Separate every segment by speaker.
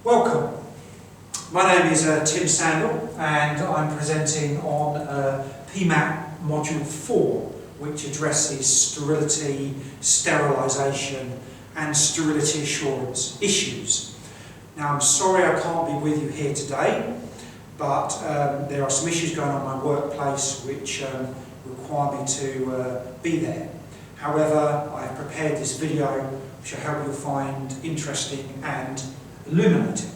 Speaker 1: Welcome. My name is Tim Sandle and I'm presenting on PMAT Module 4, which addresses sterility, sterilisation and sterility assurance issues. Now I'm sorry I can't be with you here today, but there are some issues going on in my workplace which require me to be there. However, I've prepared this video which I hope you'll find interesting and illuminating.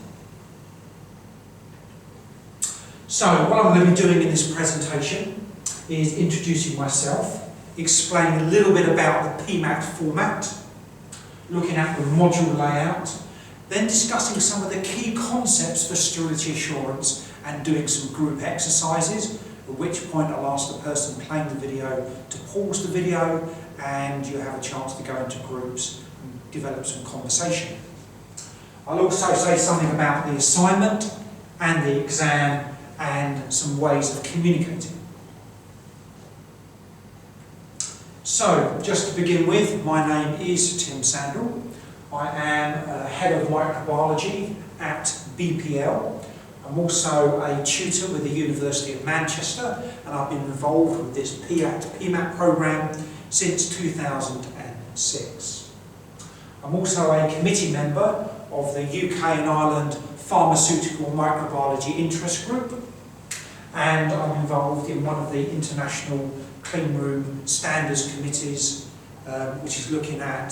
Speaker 1: So, what I'm going to be doing in this presentation is introducing myself, explaining a little bit about the PMAT format, looking at the module layout, then discussing some of the key concepts for sterility assurance and doing some group exercises, at which point I'll ask the person playing the video to pause the video and you have a chance to go into groups and develop some conversation. I'll also say something about the assignment and the exam and some ways of communicating. So, just to begin with, my name is Tim Sandle. I am Head of Microbiology at BPL. I'm also a tutor with the University of Manchester and I've been involved with this PMAT programme since 2006. I'm also a committee member of the UK and Ireland Pharmaceutical Microbiology Interest Group, and I'm involved in one of the international clean room standards committees, which is looking at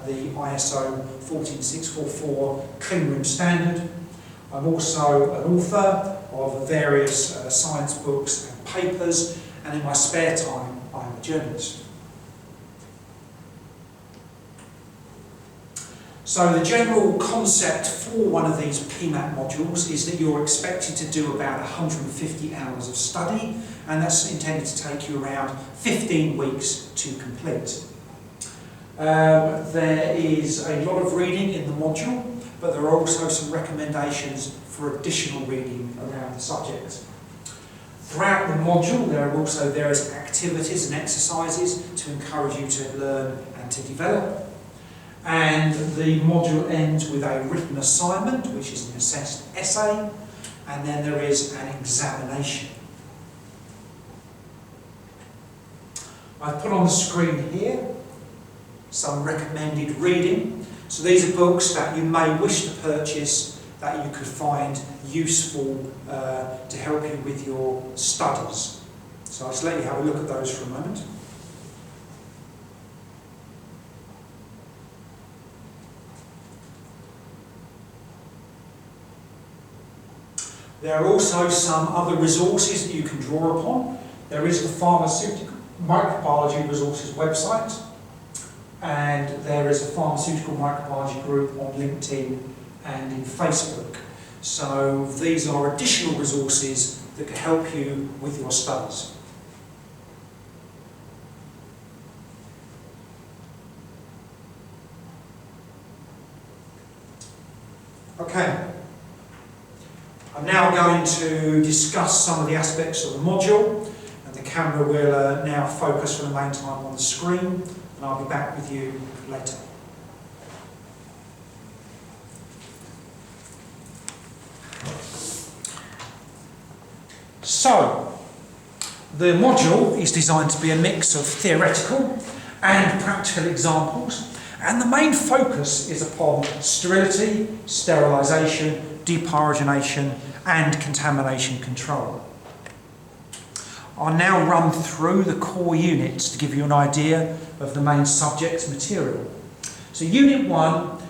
Speaker 1: the ISO 14644 clean room standard. I'm also an author of various science books and papers, and in my spare time I'm a journalist. So the general concept for one of these PMAT modules is that you're expected to do about 150 hours of study, and that's intended to take you around 15 weeks to complete. There is a lot of reading in the module, but there are also some recommendations for additional reading around the subject. Throughout the module there are also various activities and exercises to encourage you to learn and to develop. And the module ends with a written assignment, which is an assessed essay, and then there is an examination. I've put on the screen here some recommended reading. So these are books that you may wish to purchase that you could find useful to help you with your studies. So I'll just let you have a look at those for a moment. There are also some other resources that you can draw upon. There is the Pharmaceutical Microbiology Resources website, and there is a Pharmaceutical Microbiology group on LinkedIn and in Facebook. So these are additional resources that can help you with your studies. Okay. I'm now going to discuss some of the aspects of the module, and the camera will now focus for the main time on the screen, and I'll be back with you later. So, the module is designed to be a mix of theoretical and practical examples, and the main focus is upon sterility, sterilisation, depyrogenation and contamination control. I'll now run through the core units to give you an idea of the main subject material. So Unit 1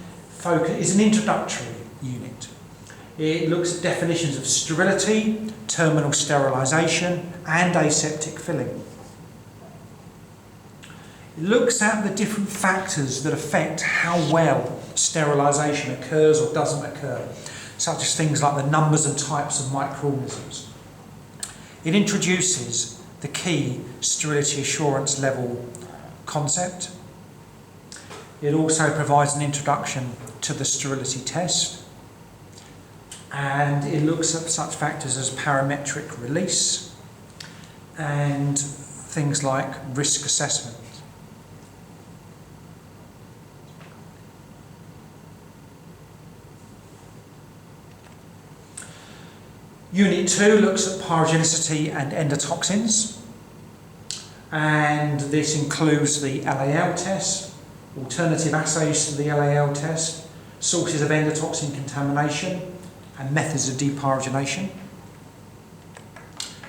Speaker 1: is an introductory unit. It looks at definitions of sterility, terminal sterilisation and aseptic filling. It looks at the different factors that affect how well sterilisation occurs or doesn't occur, such as things like the numbers and types of microorganisms. It introduces the key sterility assurance level concept. It also provides an introduction to the sterility test, and it looks at such factors as parametric release and things like risk assessment. Unit 2 looks at pyrogenicity and endotoxins, and this includes the LAL test, alternative assays to the LAL test, sources of endotoxin contamination, and methods of depyrogenation.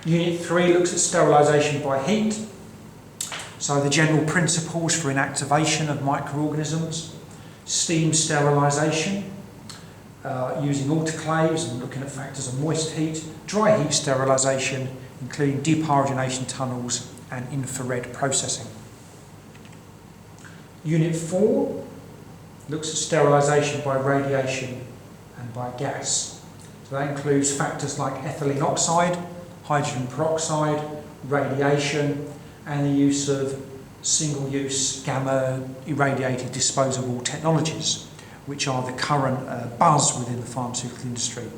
Speaker 1: Unit 3 looks at sterilisation by heat, so the general principles for inactivation of microorganisms, steam sterilisation, using autoclaves and looking at factors of moist heat, dry heat sterilisation, including depyrogenation tunnels and infrared processing. Unit 4 looks at sterilisation by radiation and by gas. So that includes factors like ethylene oxide, hydrogen peroxide, radiation, and the use of single-use gamma irradiated disposable technologies, which are the current buzz within the pharmaceutical industry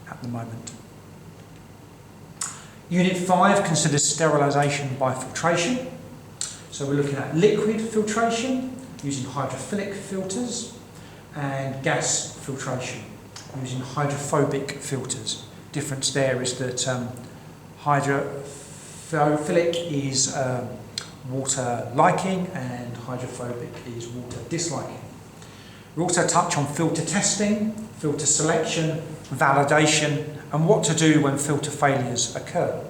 Speaker 1: at the moment. Unit 5 considers sterilisation by filtration. So we're looking at liquid filtration using hydrophilic filters and gas filtration using hydrophobic filters. Difference there is that hydrophilic is water liking and hydrophobic is water disliking. We also touch on filter testing, filter selection, validation, and what to do when filter failures occur.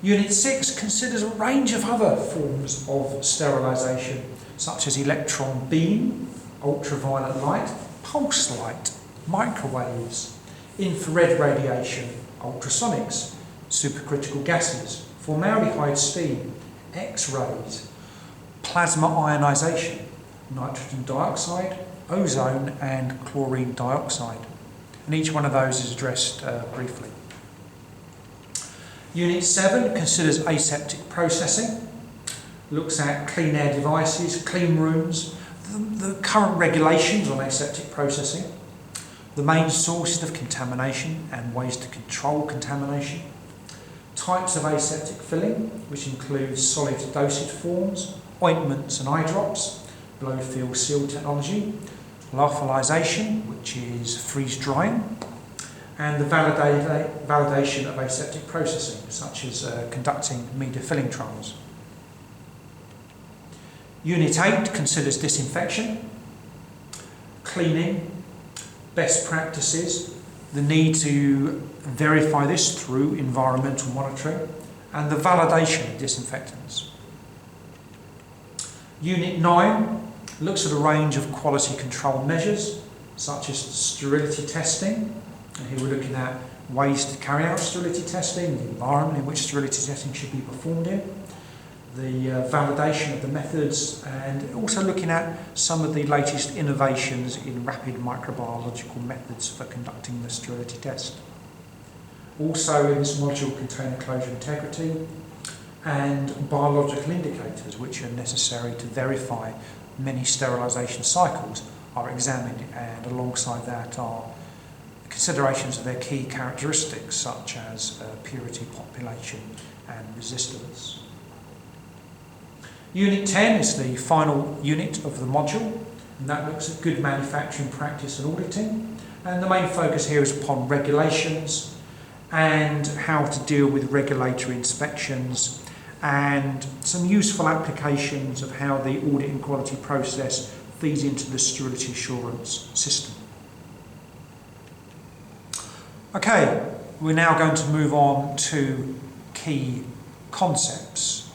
Speaker 1: Unit 6 considers a range of other forms of sterilisation, such as electron beam, ultraviolet light, pulse light, microwaves, infrared radiation, ultrasonics, supercritical gases, formaldehyde steam, X-rays, plasma ionisation, nitrogen dioxide, ozone and chlorine dioxide. And each one of those is addressed briefly. Unit 7 considers aseptic processing, looks at clean air devices, clean rooms, the current regulations on aseptic processing, the main sources of contamination and ways to control contamination, types of aseptic filling, which includes solid dosage forms, ointments and eye drops, blow-fill seal technology, lyophilization, which is freeze drying, and the validation of aseptic processing, such as conducting media filling trials. Unit 8 considers disinfection, cleaning, best practices, the need to verify this through environmental monitoring, and the validation of disinfectants. Unit 9 looks at a range of quality control measures, such as sterility testing, and here we're looking at ways to carry out sterility testing, the environment in which sterility testing should be performed in, the validation of the methods, and also looking at some of the latest innovations in rapid microbiological methods for conducting the sterility test. Also in this module, container closure integrity and biological indicators, which are necessary to verify many sterilisation cycles are examined, and alongside that are considerations of their key characteristics such as purity, population and resistance. Unit 10 is the final unit of the module, and that looks at good manufacturing practice and auditing, and the main focus here is upon regulations and how to deal with regulatory inspections and some useful applications of how the audit and quality process feeds into the sterility assurance system. Okay, we're now going to move on to key concepts.